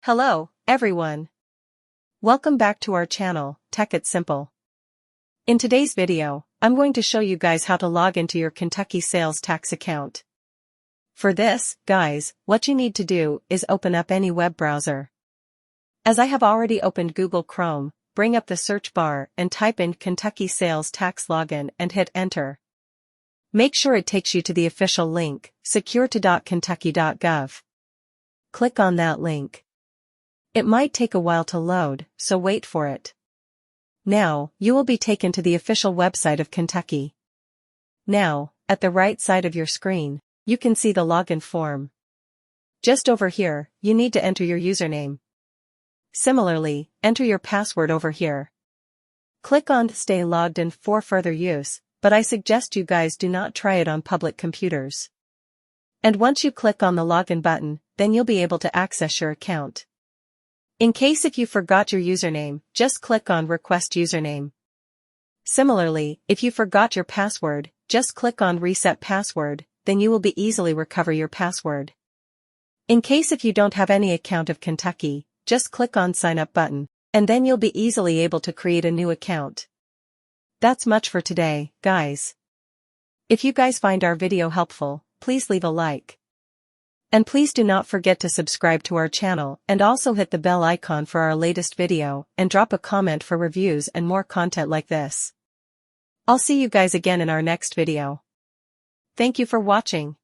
Hello, everyone. Welcome back to our channel, Tech It Simple. In today's video, I'm going to show you guys how to log into your Kentucky sales tax account. For this, guys, what you need to do is open up any web browser. As I have already opened Google Chrome, bring up the search bar and type in Kentucky Sales Tax Login and hit enter. Make sure it takes you to the official link, security.kentucky.gov. Click on that link. It might take a while to load, so wait for it. Now, you will be taken to the official website of Kentucky. Now, at the right side of your screen, you can see the login form. Just over here, you need to enter your username. Similarly, enter your password over here. Click on Stay Logged In for further use, but I suggest you guys do not try it on public computers. And once you click on the login button, then you'll be able to access your account. In case if you forgot your username, just click on Request Username. Similarly, if you forgot your password, just click on Reset Password, then you will be easily recover your password. In case if you don't have any account of Kentucky, just click on Sign Up button, and then you'll be easily able to create a new account. That's much for today, guys. If you guys find our video helpful, please leave a like. And please do not forget to subscribe to our channel and also hit the bell icon for our latest video and drop a comment for reviews and more content like this. I'll see you guys again in our next video. Thank you for watching.